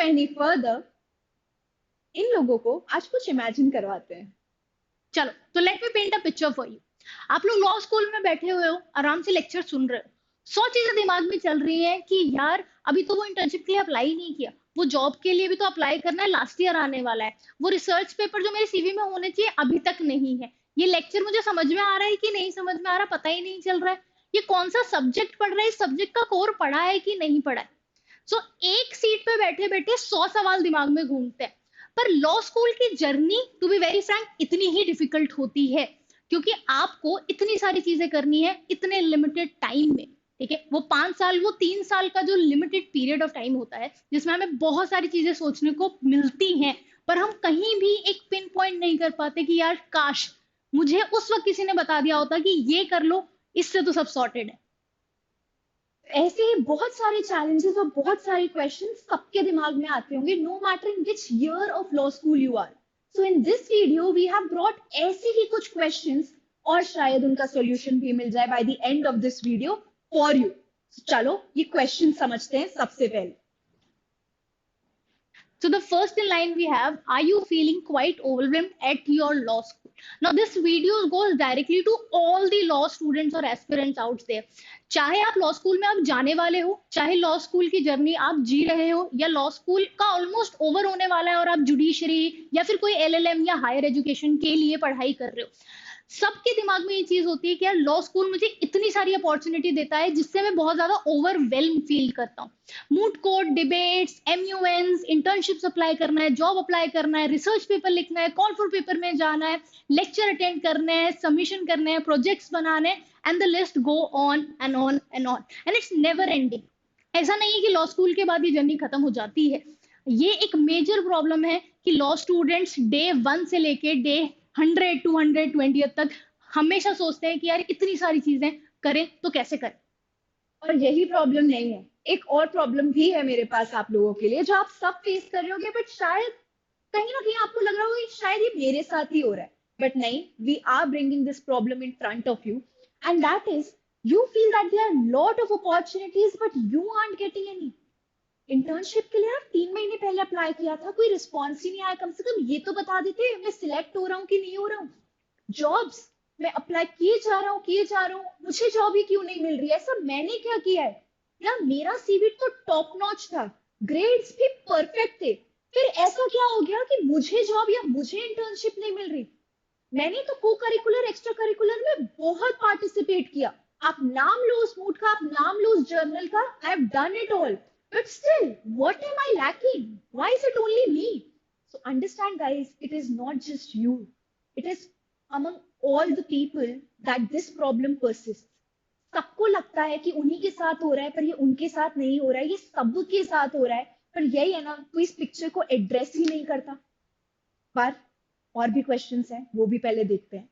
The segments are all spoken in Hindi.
एनी फर्दर, इन लोगों को आज कुछ इमेजिन करवाते हैं। चलो, तो let me paint a picture for you. आप लोग लॉ स्कूल में बैठे हुए हो, आराम से लेक्चर सुन रहे हो, 100 चीजें दिमाग में चल रही है कि यार अभी तो वो इंटर्नशिप के लिए अप्लाई नहीं किया, वो जॉब के लिए भी तो अप्लाई करना है, लास्ट ईयर आने वाला है, वो रिसर्च पेपर जो मेरे सीवी में होने चाहिए अभी तक नहीं है, ये लेक्चर मुझे समझ में आ रहा है कि नहीं समझ में आ रहा, पता ही नहीं चल रहा है, ये कौन सा सब्जेक्ट पढ़ रहा है, इस सब्जेक्ट का कोर पढ़ा है कि नहीं पढ़ा है। सो एक सीट पे बैठे बैठे 100 सवाल दिमाग में घूमते हैं। पर लॉ स्कूल की journey to be very frank इतनी ही डिफिकल्ट होती है, क्योंकि आपको इतनी सारी चीजें करनी है इतने लिमिटेड टाइम में। ठीक है, वो 5 साल, वो 3 साल का जो लिमिटेड पीरियड ऑफ टाइम होता है जिसमें हमें बहुत सारी चीजें सोचने को मिलती हैं, पर हम कहीं भी एक पिन पॉइंट नहीं कर पाते कि यार काश मुझे उस वक्त किसी ने बता दिया होता कि ये कर लो, इससे तो सब सॉर्टेड है। ऐसे ही बहुत सारे चैलेंजेस और बहुत सारे क्वेश्चंस सबके दिमाग में आते होंगे, no matter in which year of law school you are. So in this video we have brought ऐसे ही कुछ क्वेश्चंस, और शायद उनका सॉल्यूशन भी मिल जाए by the end of this video for you. चलो ये क्वेश्चन समझते हैं सबसे पहले। So the first in line we have, are you feeling quite overwhelmed at your law school? Now this video goes directly to all the law students or aspirants out there. चाहे आप लॉ स्कूल में अब जाने वाले हो, चाहे लॉ स्कूल की जर्नी आप जी रहे हो, या लॉ स्कूल का ऑलमोस्ट ओवर होने वाला है और आप जुडिशरी या फिर कोई एलएलएम या हायर एजुकेशन के लिए पढ़ाई कर रहे हो, सबके दिमाग में ये चीज होती है कि यार लॉ स्कूल मुझे इतनी सारी अपॉर्चुनिटी देता है जिससे मैं बहुत ज्यादा ओवरवेल्म फील करता हूँ। Moot court, debates, MUNs, internships apply करना है, जॉब अप्लाई करना है, रिसर्च पेपर लिखना है, कॉल फॉर पेपर में जाना है, लेक्चर अटेंड करने हैं, सबमिशन करने हैं, प्रोजेक्ट्स बनाने हैं, and the list go on and on and on, and it's never ending. ऐसा नहीं है कि लॉ स्कूल के बाद ये जर्नी खत्म हो जाती है। ये एक मेजर प्रॉब्लम है कि लॉ स्टूडेंट्स डे 1 से लेके डे 100 220 तक हमेशा सोचते हैं कि यार इतनी सारी चीजें करें तो कैसे करें। और यही प्रॉब्लम नहीं है, एक और प्रॉब्लम भी है मेरे पास आप लोगों के लिए जो आप सब फेस कर रहे होगे, बट शायद कहीं ना कहीं आपको लग रहा होगा कि शायद ये मेरे साथ ही हो रहा है, बट नहीं, we are bringing this problem in front of you, and that is you feel that there are lot of opportunities but you aren't getting any. Internship के लिए आप 3 महीने पहले अप्लाई किया था, कोई रिस्पॉन्स ही नहीं आया, कम से कम ये तो बता देते मैं सिलेक्ट हो रहा हूँ कि नहीं हो रहा हूँ। जॉब्स मैं अप्लाई किए जा रहा हूँ, मुझे जॉब ही क्यों नहीं मिल रही है, ऐसा मैंने क्या किया है? यार मेरा सीवी तो टॉप नॉच था, ग्रेड्स भी परफेक्ट थे, फिर ऐसा क्या हो गया कि मुझे जॉब या मुझे इंटर्नशिप नहीं मिल रही? मैंने तो को करिकुलर एक्स्ट्रा करिकुलर में बहुत पार्टिसिपेट किया, आप नाम लो उस मूड का, आप नाम लो उस जर्नल का, I have done it all, but still what am I lacking, why is it only me? So understand guys, it is not just you, it is among all the people that this problem persists। सबको लगता है कि उन्हीं के साथ हो रहा है, पर ये उनके साथ नहीं हो रहा है, ये सबके साथ हो रहा है, पर यही है ना, कोई इस पिक्चर को एड्रेस ही नहीं करता। पर और भी क्वेश्चंस हैं, वो भी पहले देखते हैं।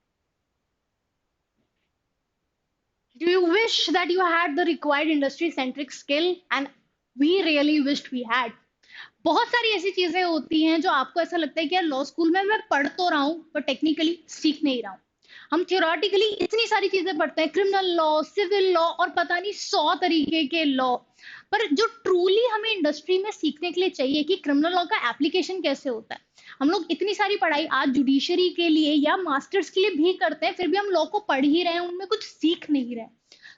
Do you wish that you had the required industry centric skill? And we really wished we had। बहुत सारी ऐसी चीजें होती हैं जो आपको ऐसा लगता है कि यार लॉ स्कूल में मैं पढ़ तो रहा हूँ पर टेक्निकली सीख नहीं रहा हूँ। हम थियोरेटिकली इतनी सारी चीजें पढ़ते हैं, क्रिमिनल लॉ, सिविल लॉ और पता नहीं 100 तरीके के लॉ, पर जो ट्रूली हमें इंडस्ट्री में सीखने के लिए चाहिए कि क्रिमिनल लॉ का एप्लीकेशन कैसे होता है, हम लोग इतनी सारी पढ़ाई आज जुडिशरी के लिए या मास्टर्स के लिए भी करते हैं, फिर भी हम लॉ को पढ़ ही रहे हैं, उनमें कुछ सीख नहीं रहे।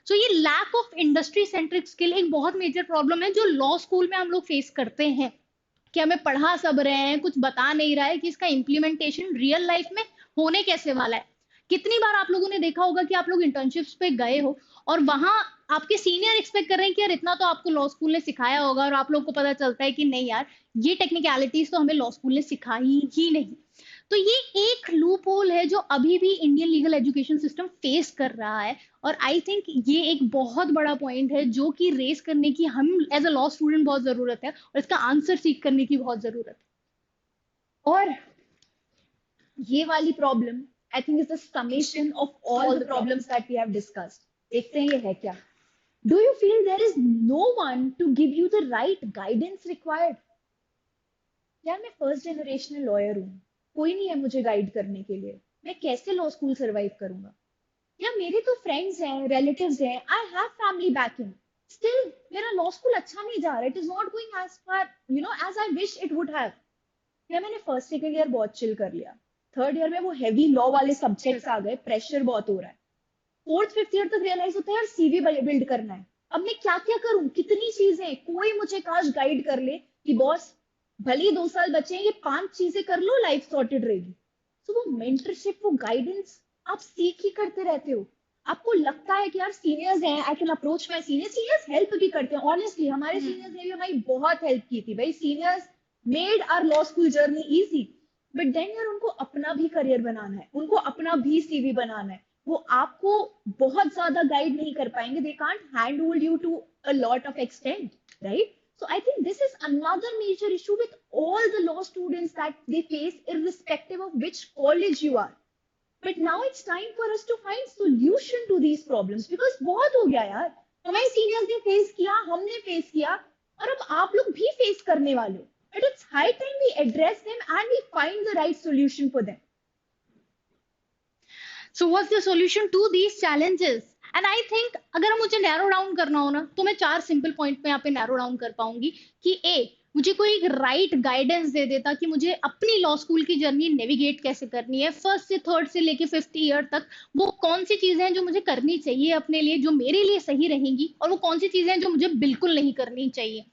सो ये lack of industry centric skill एक बहुत मेजर प्रॉब्लम है जो लॉ स्कूल में हम लोग फेस करते हैं, कि हमें पढ़ा सब रहे हैं, कुछ बता नहीं रहा है कि इसका इम्प्लीमेंटेशन रियल लाइफ में होने कैसे वाला है। कितनी बार आप लोगों ने देखा होगा कि आप लोग इंटर्नशिप्स पे गए हो और वहां आपके सीनियर एक्सपेक्ट कर रहे हैं कि यार इतना तो आपको लॉ स्कूल ने सिखाया होगा, और आप लोग को पता चलता है कि नहीं यार, ये टेक्निकलिटीज तो हमें लॉ स्कूल ने सिखाई ही नहीं। तो ये एक लूप होल है जो अभी भी Indian legal education system face कर रहा है, और आई थिंक ये एक बहुत बड़ा पॉइंट है जो कि रेस करने की हम एज अ लॉ स्टूडेंट बहुत जरूरत है, और इसका आंसर सीख करने की बहुत जरूरत है। और ये वाली problem I think is the summation of all the problems that we have discussed. देखते हैं ये है क्या। Do you feel there is no one to give you the right guidance required? यार मैं फर्स्ट जनरेशनल लॉयर हूँ, कोई नहीं है मुझे गाइड करने के लिए, मैं कैसे लॉ स्कूल सरवाइव करूंगा? या मेरे तो फ्रेंड्स हैं, रिलेटिव्स हैं, I have family backing, still मेरा लॉ स्कूल अच्छा नहीं जा रहा, it is not going as far as I wish it would have. या मैंने फर्स्ट सेकंड ईयर बहुत चिल कर लिया, थर्ड ईयर में वो हैवी लॉ वाले सब्जेक्ट्स आ गए, प्रेशर बहुत हो रहा है, फोर्थ फिफ्थ ईयर तक रियलाइज होता है यार सीवी बिल्ड करना है, अब मैं क्या क्या करूं, कितनी चीजें, कोई मुझे काश गाइड कर ले कि बॉस भले ही 2 साल बचे हैं, ये 5 चीजें कर लो, लाइफ सॉर्टेड रहेगी। तो वो मेंटरशिप, वो गाइडेंस आप सीख ही करते रहते हो। आपको लगता है कि यार सीनियर्स हैं, I can approach my seniors, seniors help भी करते हैं, ऑनेस्टली हमारे सीनियर्स ने भी हमारी बहुत हेल्प की थी भाई, seniors made our law school journey easy. But then यार उनको अपना भी करियर बनाना है, उनको अपना भी सीवी बनाना है, वो आपको बहुत ज्यादा गाइड नहीं कर पाएंगे, they can't hand hold you to a lot of extent, right? So I think this is another major issue with all the law students that they face, irrespective of which college you are. But now it's time for us to find solution to these problems, because बहुत हो गया यार, हमारे सीनियर्स ने फेस किया, हमने फेस किया, और अब आप लोग भी फेस करने वाले हो। But it's high time we address them and we find the right solution for them. So what's the solution to these challenges? And I think अगर मुझे नैरो डाउन करना हो ना, तो मैं 4 सिंपल पॉइंट पे यहाँ पे नैरो डाउन कर पाऊंगी कि ए, मुझे कोई एक राइट गाइडेंस दे देता कि मुझे अपनी लॉ स्कूल की जर्नी नेविगेट कैसे करनी है, फर्स्ट से थर्ड से लेके फिफ्थ ईयर तक वो कौन सी चीजें हैं जो मुझे करनी चाहिए अपने लिए, जो मेरे लिए सही रहेंगी, और वो कौन सी चीजें हैं जो मुझे बिल्कुल नहीं करनी चाहिए।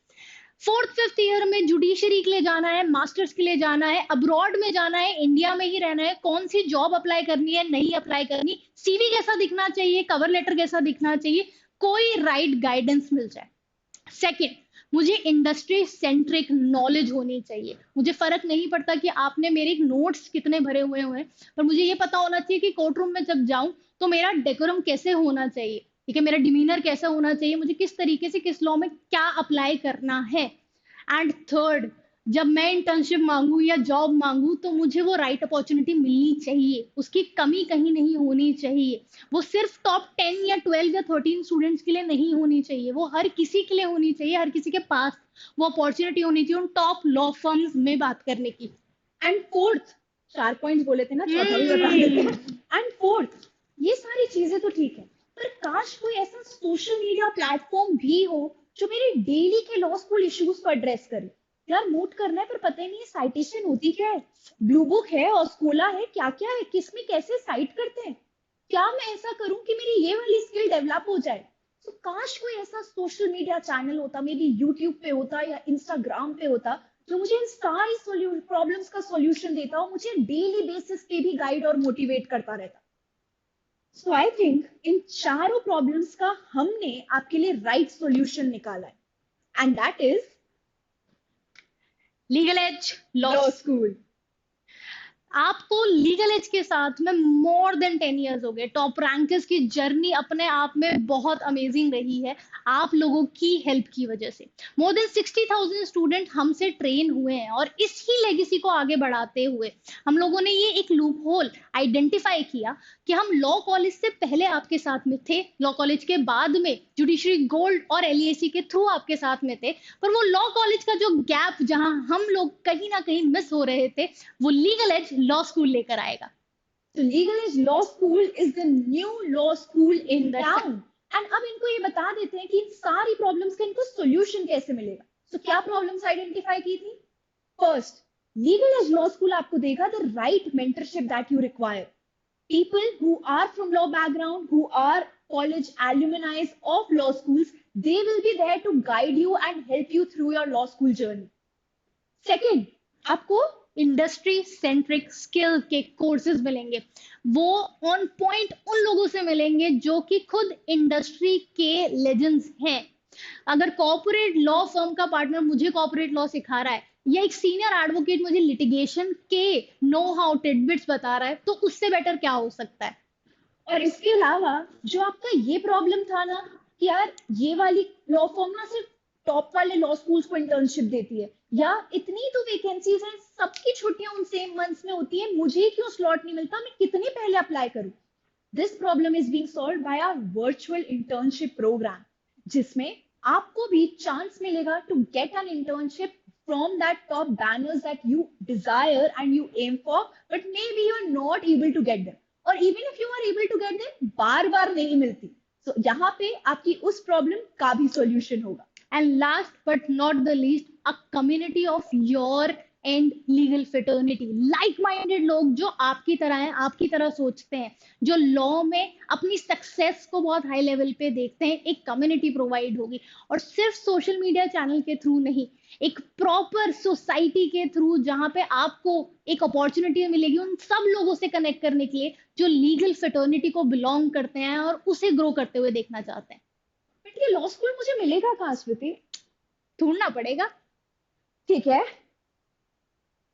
फोर्थ फिफ्थ ईयर में जुडिशरी के लिए जाना है, मास्टर्स के लिए जाना है, अब्रॉड में जाना है, इंडिया में ही रहना है, कौन सी जॉब अप्लाई करनी है, नहीं अप्लाई करनी, सीवी कैसा दिखना चाहिए, कवर लेटर कैसा दिखना चाहिए, कोई राइट गाइडेंस मिल जाए। सेकंड, मुझे इंडस्ट्री सेंट्रिक नॉलेज होनी चाहिए। मुझे फर्क नहीं पड़ता कि आपने मेरे नोट्स कितने भरे हुए हैं, पर मुझे ये पता होना चाहिए कि कोर्ट रूम में जब जाऊं तो मेरा डेकोरम कैसे होना चाहिए, ठीक है, मेरा डिमीनर कैसा होना चाहिए, मुझे किस तरीके से किस लॉ में क्या अप्लाई करना है। एंड थर्ड, जब मैं इंटर्नशिप मांगू या जॉब मांगू तो मुझे वो राइट अपॉर्चुनिटी मिलनी चाहिए, उसकी कमी कहीं नहीं होनी चाहिए। वो सिर्फ टॉप 10 या 12 या 13 स्टूडेंट्स के लिए नहीं होनी चाहिए, वो हर किसी के लिए होनी चाहिए, हर किसी के पास वो अपॉर्चुनिटी होनी चाहिए उन टॉप लॉ फर्म्स में बात करने की। एंड फोर्थ, 4 पॉइंट्स बोले थे ना, चौथा भी बता देते हैं। एंड फोर्थ, ये सारी चीजें तो ठीक है, पर काश कोई ऐसा सोशल मीडिया प्लेटफॉर्म भी हो जो मेरे डेली के लॉ स्कूल इश्यूज को एड्रेस करे। यार नोट करना है पर पता ही नहीं है साइटेशन होती क्या है, ब्लू बुक है, ऑस्कोला है, क्या क्या है, किसमें कैसे साइट करते हैं, क्या मैं ऐसा करूं कि मेरी ये वाली स्किल डेवलप हो जाए। तो काश कोई ऐसा सोशल मीडिया चैनल होता, मे बी यूट्यूब पे होता या इंस्टाग्राम पे होता, जो मुझे इन सारी प्रॉब्लम्स का सॉल्यूशन देता और मुझे डेली बेसिस पे भी गाइड और मोटिवेट करता रहता। सो आई थिंक इन चारों प्रॉब्लम्स का हमने आपके लिए राइट सॉल्यूशन निकाला है, and that is Legal Edge law school. आपको लीगल एज के साथ में मोर देन 10 इयर्स हो गए। टॉप रैंकर्स की जर्नी अपने आप में बहुत अमेजिंग रही है आप लोगों की हेल्प की वजह से। मोर देन 60,000 स्टूडेंट हमसे ट्रेन हुए हैं, और इसी लेगेसी को आगे बढ़ाते हुए हम लोगों ने ये एक लूप होल आइडेंटिफाई किया कि हम लॉ कॉलेज से पहले आपके साथ में थे, लॉ कॉलेज के बाद में जुडिशरी गोल्ड और एलईएसी के थ्रू आपके साथ में थे, पर वो लॉ कॉलेज का जो गैप जहां हम लोग कहीं ना कहीं मिस हो रहे थे, वो लीगल एज लॉ स्कूल लेकर आएगा। So Legal Edge Law School is the new law school in the town. And अब इनको ये बता देते हैं कि इन सारी प्रॉब्लम्स का इनको सॉल्यूशन कैसे मिलेगा। So क्या प्रॉब्लम्स आइडेंटिफाई की थी? First, Legal Edge Law School आपको देगा the right mentorship that you require. People who are from law background, who are college alumni of law schools, they will be there to guide you and help you through your law school journey. Second, आपको इंडस्ट्री सेंट्रिक स्किल के कोर्सेज मिलेंगे, वो ऑन पॉइंट उन लोगों से मिलेंगे जो कि खुद इंडस्ट्री के लेजेंड्स हैं। अगर कॉर्पोरेट लॉ फर्म का पार्टनर मुझे कॉर्पोरेट लॉ सिखा रहा है, या एक सीनियर एडवोकेट मुझे लिटिगेशन के नो हाउ टिडबिट्स बता रहा है, तो उससे बेटर क्या हो सकता है। और इसके अलावा जो आपका ये प्रॉब्लम था ना कि यार ये वाली लॉ फर्म ना सिर्फ टॉप वाले लॉ स्कूल्स को इंटर्नशिप देती है, या इतनी तो वैकेंसीज हैं, सबकी छुट्टियां उन सेम मंथ्स में होती है, मुझे क्यों स्लॉट नहीं मिलता, मैं कितने पहले अप्लाई करूं। This problem is being solved by our virtual internship programme, जिसमें आपको भी चांस मिलेगा to get an internship from that top banners that you desire and you aim for, but maybe you are not able to get them, or even if you are able to get them, बार बार नहीं मिलती। So यहाँ पे आपकी उस प्रॉब्लम का भी सॉल्यूशन होगा. And last but not the least, a community of your and legal fraternity, like minded लोग जो आपकी तरह हैं, आपकी तरह सोचते हैं, जो लॉ में अपनी सक्सेस को बहुत हाई लेवल पे देखते हैं, एक कम्युनिटी प्रोवाइड होगी. और सिर्फ सोशल मीडिया चैनल के थ्रू नहीं, एक प्रॉपर सोसाइटी के थ्रू, जहां पे आपको एक अपॉर्चुनिटी मिलेगी उन सब लोगों से कनेक्ट करने के लिए जो लीगल फ्रेटर्निटी को बिलोंग करते हैं और उसे ग्रो करते हुए देखना चाहते हैं. बट ये लॉ स्कूल मुझे मिलेगा कहाँ स्मृति? ढूंढना पड़ेगा. ठीक है.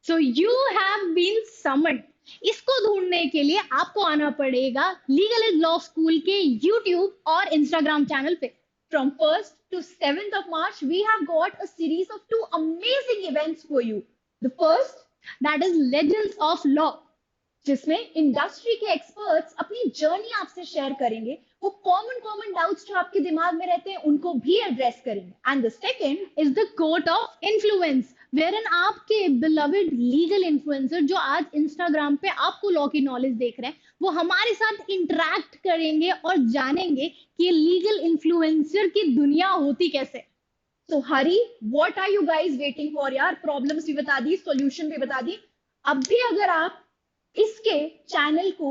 So you have been summoned. इसको ढूंढने के लिए आपको आना पड़ेगा लीगल एज लॉ स्कूल के यूट्यूब और इंस्टाग्राम चैनल पे. From 1st to 7th of March, we have got a series of 2 amazing events for you. The first, that is Legends of Law, जिसमें इंडस्ट्री के एक्सपर्ट्स अपनी जर्नी आपसे शेयर करेंगे. वो कॉमन डाउट्स जो आपके दिमाग में रहते हैं उनको भी एड्रेस करेंगे. And the second is the court of influence, wherein आपके beloved legal influencer जो आज इंस्टाग्राम पे आपको लॉ की नॉलेज देख रहे हैं, वो हमारे साथ इंटरेक्ट करेंगे और जानेंगे कि लीगल इन्फ्लुएंसर की दुनिया होती कैसे. So Hari, what are you guys waiting for यार? प्रॉब्लम्स भी बता दी, सॉल्यूशन भी बता दी. अब भी अगर आप इसके चैनल को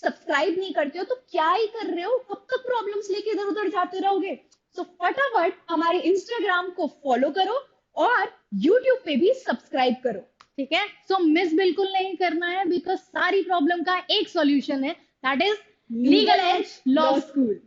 सब्सक्राइब नहीं करते हो तो क्या ही कर रहे हो? कब तक प्रॉब्लम्स लेके इधर उधर जाते रहोगे? सो फटाफट हमारे इंस्टाग्राम को फॉलो करो और यूट्यूब पे भी सब्सक्राइब करो. ठीक है. सो मिस बिल्कुल नहीं करना है, बिकॉज सारी प्रॉब्लम का एक सॉल्यूशन है, that is Legal Edge law school.